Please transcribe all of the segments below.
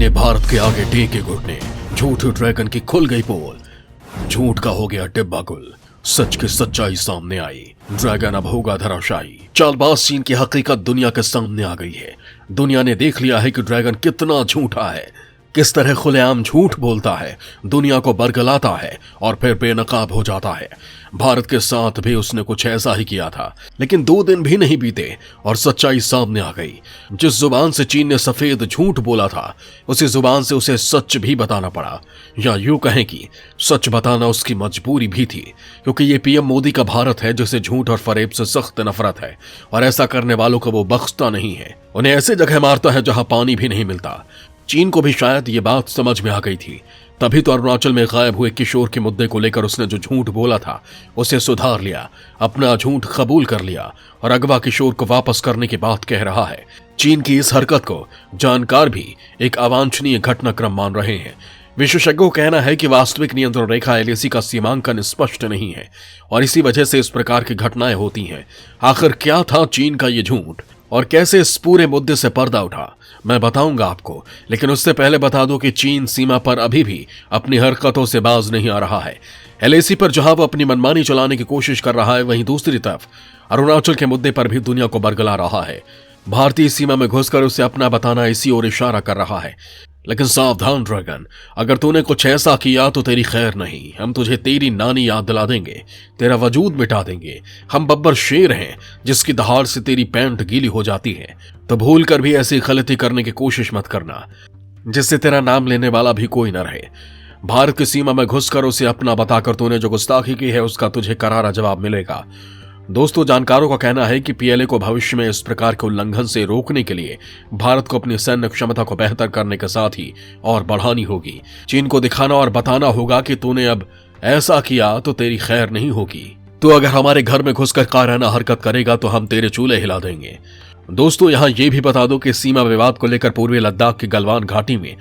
ने भारत के आगे टेके घुटने, झूठे ड्रैगन की खुल गई पोल, झूठ का हो गया डिब्बा गुल, सच की सच्चाई सामने आई, ड्रैगन अब होगा धराशायी। चालबाज चीन की हकीकत दुनिया के सामने आ गई है। दुनिया ने देख लिया है कि ड्रैगन कितना झूठा है, किस तरह खुलेआम झूठ बोलता है, दुनिया को बरगलाता है और फिर बेनकाब हो जाता है। भारत के साथ भी उसने कुछ ऐसा ही किया था, लेकिन 2 दिन भी नहीं बीते और सच्चाई सामने आ गई। जिस जुबान से चीन ने सफेद झूठ बोला था, उसी जुबान से उसे सच भी बताना पड़ा, या यूं कहें कि सच बताना उसकी मजबूरी भी थी, क्योंकि ये पीएम मोदी का भारत है जिसे झूठ और फरेब से सख्त नफरत है, और ऐसा करने वालों को वो बख्शता नहीं है। उन्हें ऐसे जगह मारता है जहां पानी भी नहीं मिलता। चीन को भी शायद ये बात समझ में आ गई थी, तभी तो अरुणाचल में गायब हुए किशोर के मुद्दे को लेकर उसने जो झूठ बोला था उसे सुधार लिया, अपना झूठ कबूल कर लिया और अगवा किशोर को वापस करने की बात कह रहा है। चीन की इस हरकत को जानकार भी एक अवांछनीय घटनाक्रम मान रहे हैं। विशेषज्ञों का कहना है कि वास्तविक नियंत्रण रेखा एलएसी का सीमांकन स्पष्ट नहीं है और इसी वजह से इस प्रकार की घटनाएं होती हैं। आखिर क्या था चीन का ये झूठ और कैसे इस पूरे मुद्दे से पर्दा उठा, मैं बताऊंगा आपको, लेकिन उससे पहले बता दूं कि चीन सीमा पर अभी भी अपनी हरकतों से बाज नहीं आ रहा है। एलएसी पर जहां वो अपनी मनमानी चलाने की कोशिश कर रहा है, वहीं दूसरी तरफ अरुणाचल के मुद्दे पर भी दुनिया को बरगला रहा है। भारतीय सीमा में घुसकर उसे अपना बताना इसी ओर इशारा कर रहा है। लेकिन सावधान ड्रैगन, अगर तूने कुछ ऐसा किया तो तेरी खैर नहीं। हम तुझे तेरी नानी याद दिला देंगे, तेरा वजूद मिटा देंगे। हम बब्बर शेर हैं जिसकी दहाड़ से तेरी पैंट गीली हो जाती है, तो भूल कर भी ऐसी गलती करने की कोशिश मत करना जिससे तेरा नाम लेने वाला भी कोई न रहे। भारत की सीमा में घुसकर उसे अपना बताकर तूने जो गुस्ताखी की है उसका तुझे करारा जवाब मिलेगा। दोस्तों, जानकारों का कहना है कि पीएलए को भविष्य में इस प्रकार के उल्लंघन से रोकने के लिए भारत को अपनी सैन्य क्षमता को बेहतर करने के साथ ही और बढ़ानी होगी। चीन को दिखाना और बताना होगा कि तूने अब ऐसा किया तो तेरी खैर नहीं होगी। तो अगर हमारे घर में घुसकर कायराना हरकत करेगा तो हम तेरे चूल्हे हिला देंगे। दोस्तों, यहां यह भी बता दो कि सीमा विवाद को लेकर पूर्वी लद्दाख की गलवान घाटी में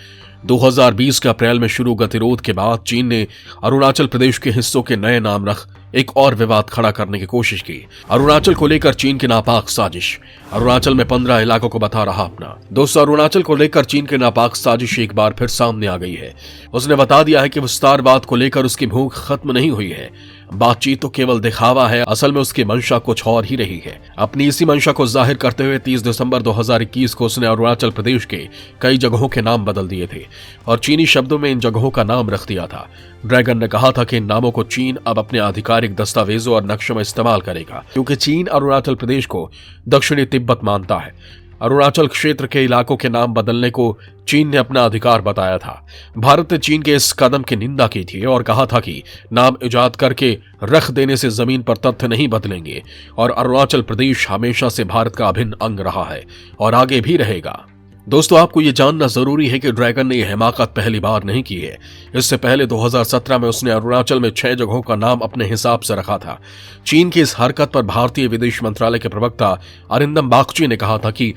2020 के अप्रैल में शुरू गतिरोध के बाद चीन ने अरुणाचल प्रदेश के हिस्सों के नए नाम रख एक और विवाद खड़ा करने की कोशिश की। अरुणाचल को लेकर चीन की नापाक साजिश। अरुणाचल में 15 इलाकों को बता रहा अपना। दोस्तों, अरुणाचल को लेकर चीन की नापाक साजिश एक बार फिर सामने आ गई है। उसने बता दिया है कि विस्तारवाद को लेकर उसकी भूख खत्म नहीं हुई है। बातचीत तो केवल दिखावा है, असल में उसकी मंशा कुछ और ही रही है। अपनी इसी मंशा को जाहिर करते हुए 30 दिसंबर 2021 को उसने अरुणाचल प्रदेश के कई जगहों के नाम बदल दिए थे और चीनी शब्दों में इन जगहों का नाम रख दिया था। ड्रैगन ने कहा था कि इन नामों को चीन अब अपने आधिकारिक दस्तावेजों और नक्शों में इस्तेमाल करेगा, क्योंकि चीन अरुणाचल प्रदेश को दक्षिणी तिब्बत मानता है। अरुणाचल क्षेत्र के इलाकों के नाम बदलने को चीन ने अपना अधिकार बताया था। भारत ने चीन के इस कदम की निंदा की थी और कहा था कि नाम इजाद करके रख देने से जमीन पर तथ्य नहीं बदलेंगे और अरुणाचल प्रदेश हमेशा से भारत का अभिन्न अंग रहा है और आगे भी रहेगा। दोस्तों, आपको यह जानना जरूरी है कि ड्रैगन ने यह हिमाकत पहली बार नहीं की है। इससे पहले 2017 में उसने अरुणाचल में 6 जगहों का नाम अपने हिसाब से रखा था। चीन की इस हरकत पर भारतीय विदेश मंत्रालय के प्रवक्ता अरिंदम बागची ने कहा था कि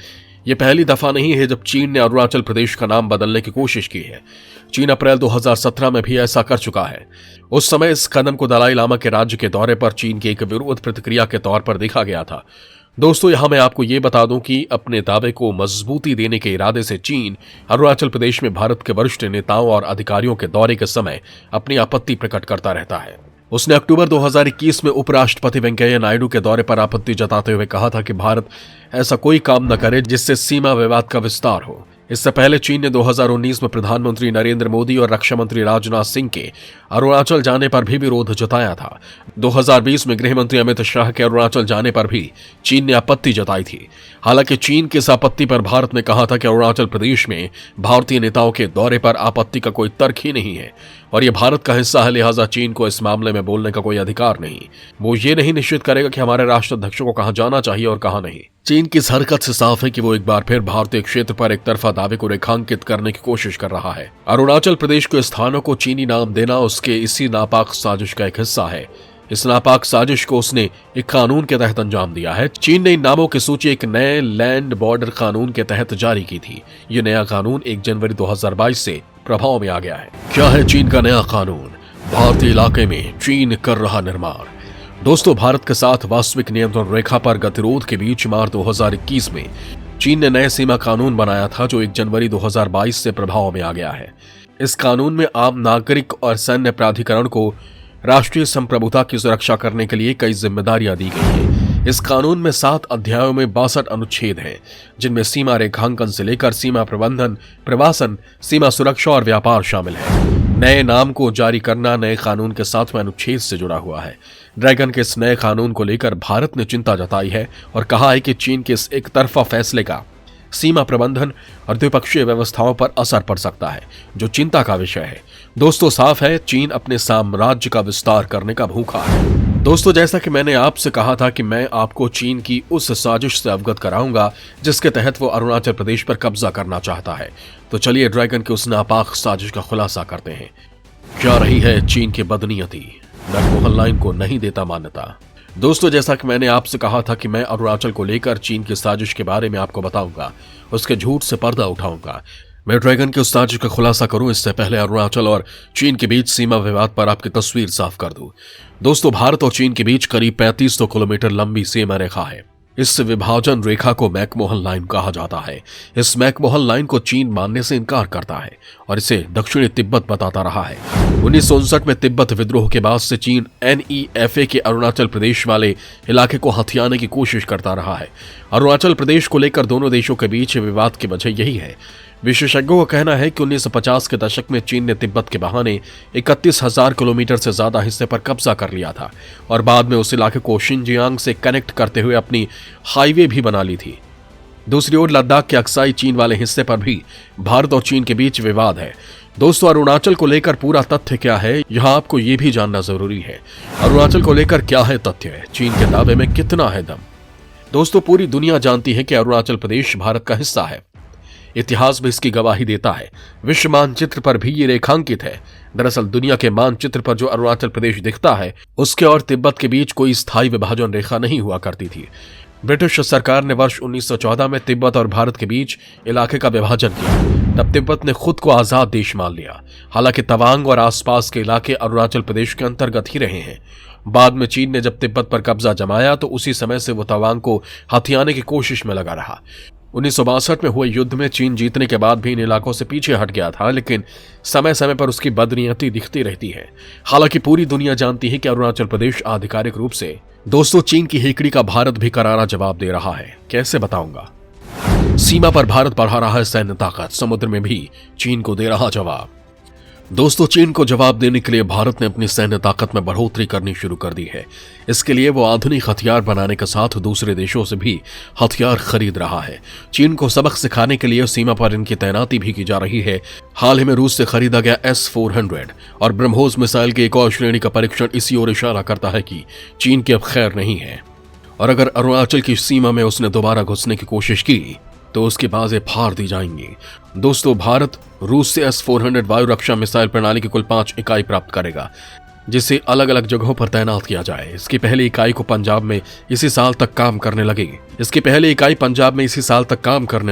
यह पहली दफा नहीं है जब चीन ने अरुणाचल प्रदेश का नाम बदलने की कोशिश की है। चीन अप्रैल 2017 में भी ऐसा कर चुका है। उस समय इस कदम को दलाई लामा के राज्य के दौरे पर चीन की एक विरोध प्रतिक्रिया के तौर पर देखा गया था। दोस्तों, यहां मैं आपको यह बता दूं कि अपने दावे को मजबूती देने के इरादे से चीन अरुणाचल प्रदेश में भारत के वरिष्ठ नेताओं और अधिकारियों के दौरे के समय अपनी आपत्ति प्रकट करता रहता है। उसने अक्टूबर 2021 में उपराष्ट्रपति वेंकैया नायडू के दौरे पर आपत्ति जताते हुए कहा था कि भारत ऐसा कोई काम न करे जिससे सीमा विवाद का विस्तार हो। इससे पहले चीन ने 2019 में प्रधानमंत्री नरेंद्र मोदी और रक्षा मंत्री राजनाथ सिंह के अरुणाचल जाने पर भी विरोध जताया था। 2020 में गृह मंत्री अमित शाह के अरुणाचल जाने पर भी चीन ने आपत्ति जताई थी। हालांकि चीन की इस आपत्ति पर भारत ने कहा था कि अरुणाचल प्रदेश में भारतीय नेताओं के दौरे पर आपत्ति का कोई तर्क ही नहीं है और यह भारत का हिस्सा है, लिहाजा चीन को इस मामले में बोलने का कोई अधिकार नहीं। वो ये नहीं निश्चित करेगा कि हमारे राष्ट्राध्यक्षों को कहां जाना चाहिए और कहां नहीं। चीन की इस हरकत से साफ है कि वो एक बार फिर भारतीय क्षेत्र पर एक तरफा दावे को रेखांकित करने की कोशिश कर रहा है। अरुणाचल प्रदेश के स्थानों को चीनी नाम देना उसके इसी नापाक साजिश का एक हिस्सा है। इस नापाक साजिश को उसने एक कानून के तहत अंजाम दिया है। चीन ने इन नामों की सूची एक नए लैंड बॉर्डर कानून के तहत जारी की थी। ये नया कानून 1 जनवरी 2022 से प्रभाव में आ गया है। क्या है चीन का नया कानून? भारतीय इलाके में चीन कर रहा निर्माण। दोस्तों, भारत के साथ वास्तविक नियंत्रण रेखा पर गतिरोध के बीच मार्च 2021 में चीन ने नए सीमा कानून बनाया था जो 1 जनवरी 2022 से प्रभाव में आ गया है। इस कानून में आम नागरिक और सैन्य प्राधिकरण को राष्ट्रीय संप्रभुता की सुरक्षा करने के लिए कई जिम्मेदारियां दी गई हैं। इस कानून में 7 अध्यायों में 62 अनुच्छेद हैं, जिनमें सीमा रेखांकन से लेकर सीमा प्रबंधन, प्रवासन, सीमा सुरक्षा और व्यापार शामिल है। नए नाम को जारी करना नए कानून के 7वें अनुच्छेद से जुड़ा हुआ है। ड्रैगन के इस नए कानून को लेकर भारत ने चिंता जताई है और कहा है कि चीन के इस एक तरफा फैसले का सीमा प्रबंधन और द्विपक्षीय व्यवस्थाओं पर असर पड़ सकता है, जो चिंता का विषय है। दोस्तों, साफ है चीन अपने साम्राज्य का विस्तार करने का भूखा है। दोस्तों, जैसा कि मैंने आपसे कहा था कि मैं आपको चीन की उस साजिश से अवगत कराऊंगा जिसके तहत वो अरुणाचल प्रदेश पर कब्जा करना चाहता है। तो चलिए ड्रैगन की उस नापाक साजिश का खुलासा करते हैं। क्या रही है चीन की बदनीयती? मैकमोहन लाइन को नहीं देता मान्यता। दोस्तों, जैसा कि मैंने आपसे कहा था कि मैं अरुणाचल को लेकर चीन की साजिश के बारे में आपको बताऊंगा, उसके झूठ से पर्दा उठाऊंगा। मैं ड्रैगन की उस साजिश का खुलासा करूं इससे पहले अरुणाचल और चीन के बीच सीमा विवाद पर आपकी तस्वीर साफ कर दूं। दोस्तों, भारत और चीन के बीच करीब 3500 किलोमीटर लंबी सीमा रेखा है। इस विभाजन रेखा को मैकमोहन लाइन कहा जाता है। इस मैकमोहन लाइन को चीन मानने से इनकार करता है और इसे दक्षिणी तिब्बत बताता रहा है। 1959 में तिब्बत विद्रोह के बाद से चीन NEFA के अरुणाचल प्रदेश वाले इलाके को हथियाने की कोशिश करता रहा है। अरुणाचल प्रदेश को लेकर दोनों देशों के बीच विवाद की वजह यही है। विशेषज्ञों का कहना है कि 1950 के दशक में चीन ने तिब्बत के बहाने 31,000 किलोमीटर से ज्यादा हिस्से पर कब्जा कर लिया था और बाद में उस इलाके को शिनजियांग से कनेक्ट करते हुए अपनी हाईवे भी बना ली थी। दूसरी ओर लद्दाख के अक्साई चीन वाले हिस्से पर भी भारत और चीन के बीच विवाद है। दोस्तों, अरुणाचल को लेकर पूरा तथ्य क्या है, यहां आपको यह भी जानना जरूरी है। अरुणाचल को लेकर क्या है तथ्य, चीन के दावे में कितना है दम। दोस्तों, पूरी दुनिया जानती है कि अरुणाचल प्रदेश भारत का हिस्सा है। इतिहास भी इसकी गवाही देता है। विश्व मानचित्र पर भी ये रेखांकित है। दरअसल दुनिया के मानचित्र पर जो अरुणाचल प्रदेश दिखता है, उसके और तिब्बत के बीच कोई स्थायी विभाजन रेखा नहीं हुआ करती थी। ब्रिटिश सरकार ने वर्ष 1914 में तिब्बत और भारत के बीच इलाके का विभाजन किया। तब तिब्बत ने खुद को आजाद देश मान लिया। हालांकि तवांग और आसपास के इलाके अरुणाचल प्रदेश के अंतर्गत ही रहे हैं। बाद में चीन ने जब तिब्बत पर कब्जा जमाया तो उसी समय से वो तवांग को हथियाने की कोशिश में लगा रहा। 1962 में हुए युद्ध में चीन जीतने के बाद भी इन इलाकों से पीछे हट गया था, लेकिन समय समय पर उसकी बदनीयती दिखती रहती है। हालांकि पूरी दुनिया जानती है कि अरुणाचल प्रदेश आधिकारिक रूप से, दोस्तों, चीन की हेकड़ी का भारत भी करारा जवाब दे रहा है। कैसे बताऊंगा। सीमा पर भारत बढ़ा रहा है सैन्य ताकत, समुद्र में भी चीन को दे रहा जवाब। दोस्तों, चीन को जवाब देने के लिए भारत ने अपनी सैन्य ताकत में बढ़ोतरी करनी शुरू कर दी है। इसके लिए वो आधुनिक हथियार बनाने के साथ दूसरे देशों से भी हथियार खरीद रहा है। चीन को सबक सिखाने के लिए सीमा पर इनकी तैनाती भी की जा रही है। हाल ही में रूस से खरीदा गया S-400 और ब्रह्मोस मिसाइल की एक और श्रेणी का परीक्षण इसी ओर इशारा करता है कि चीन की अब खैर नहीं है और अगर अरुणाचल की सीमा में उसने दोबारा घुसने की कोशिश की तो उसकी बाजें फाड़ दी जाएंगी। दोस्तों, भारत रूस से S-400 वायु रक्षा मिसाइल प्रणाली की कुल 5 इकाई प्राप्त करेगा, जिसे अलग अलग जगहों पर तैनात किया जाए। इसकी पहली इकाई को पंजाब में इसी साल तक काम करने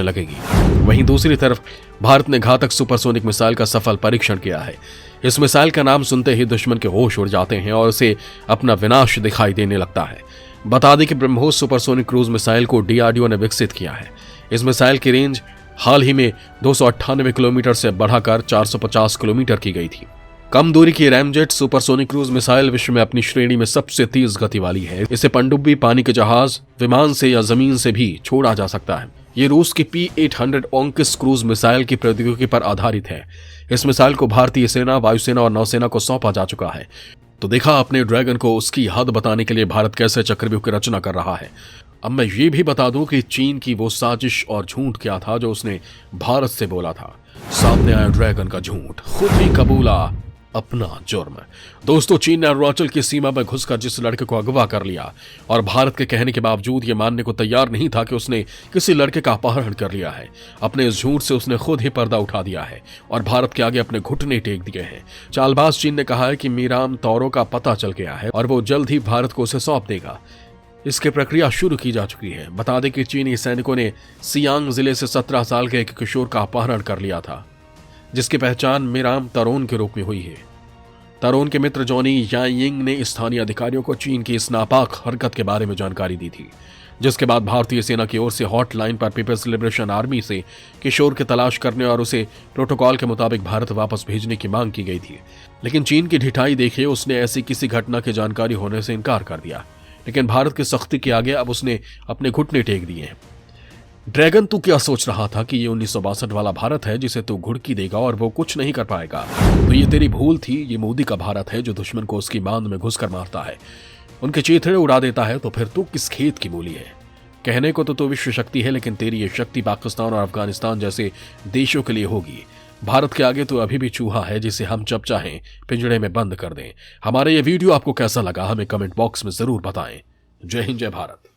लगेगी। वहीं दूसरी तरफ भारत ने घातक सुपरसोनिक मिसाइल का सफल परीक्षण किया है। इस मिसाइल का नाम सुनते ही दुश्मन के होश उड़ जाते हैं और उसे अपना विनाश दिखाई देने लगता है। बता दें कि ब्रह्मोस सुपरसोनिक क्रूज मिसाइल को DRDO ने विकसित किया है। इस मिसाइल की रेंज हाल ही में 298 किलोमीटर से बढ़ाकर 450 किलोमीटर की गई थी। कम दूरी की रैमजेट सुपरसोनिक क्रूज मिसाइल विश्व में अपनी श्रेणी में सबसे तेज गति वाली है। इसे पनडुब्बी, पानी के जहाज, विमान से या जमीन से भी छोड़ा जा सकता है। ये रूस की P-800 ओंकिस क्रूज मिसाइल की प्रौद्योगिकी पर आधारित है। इस मिसाइल को भारतीय सेना, वायुसेना और नौसेना को सौंपा जा चुका है। तो देखा अपने ड्रैगन को उसकी हद बताने के लिए भारत कैसे चक्रव्यूह की रचना कर रहा है। अब मैं ये भी बता दूं कि चीन की वो साजिश और झूठ क्या था जो उसने भारत से बोला था। सामने आया ड्रैगन का झूठ, खुद ही कबूला अपना जुर्म। दोस्तों, चीन ने अरुणाचल की सीमा में घुसकर जिस लड़के को अगवा कर लिया और भारत के कहने के बावजूद ये मानने को तैयार नहीं था कि उसने किसी लड़के का अपहरण कर लिया है, अपने इस झूठ से उसने खुद ही पर्दा उठा दिया है और भारत के आगे अपने घुटने टेक दिए हैं। चालबाज चीन ने कहा है कि मीराम तौरों का पता चल गया है और वो जल्द ही भारत को उसे सौंप देगा। इसकी प्रक्रिया शुरू की जा चुकी है। बता दें कि चीनी सैनिकों ने सियांग जिले से 17 साल के एक किशोर का अपहरण कर लिया था, जिसकी पहचान मीराम तरोन के रूप में हुई है। तरुण के मित्र जॉनी यांग ने स्थानीय अधिकारियों को चीन की इस नापाक हरकत के बारे में जानकारी दी थी, जिसके बाद भारतीय सेना की ओर से हॉटलाइन पर पीपल्स लिबरेशन आर्मी से किशोर की तलाश करने और उसे प्रोटोकॉल के मुताबिक भारत वापस भेजने की मांग की गई थी। लेकिन चीन की ढिठाई देखे उसने ऐसी किसी घटना की जानकारी होने से इनकार कर दिया। लेकिन भारत की सख्ती के आगे अब उसने अपने घुटने टेक दिए हैं। ड्रैगन, तू क्या सोच रहा था कि ये 1962 वाला भारत है जिसे तू घुड़की देगा और वो कुछ नहीं कर पाएगा? तो ये तेरी भूल थी। ये मोदी का भारत है जो दुश्मन को उसकी मांद में घुसकर मारता है, उनके चीथड़े उड़ा देता है। तो फिर तू किस खेत की मूली है? कहने को तो विश्व शक्ति है, लेकिन तेरी ये शक्ति पाकिस्तान और अफगानिस्तान जैसे देशों के लिए होगी। भारत के आगे तो अभी भी चूहा है जिसे हम जब चाहें पिंजड़े में बंद कर दें। हमारा ये वीडियो आपको कैसा लगा हमें कमेंट बॉक्स में जरूर बताएं। जय हिंद, जय भारत।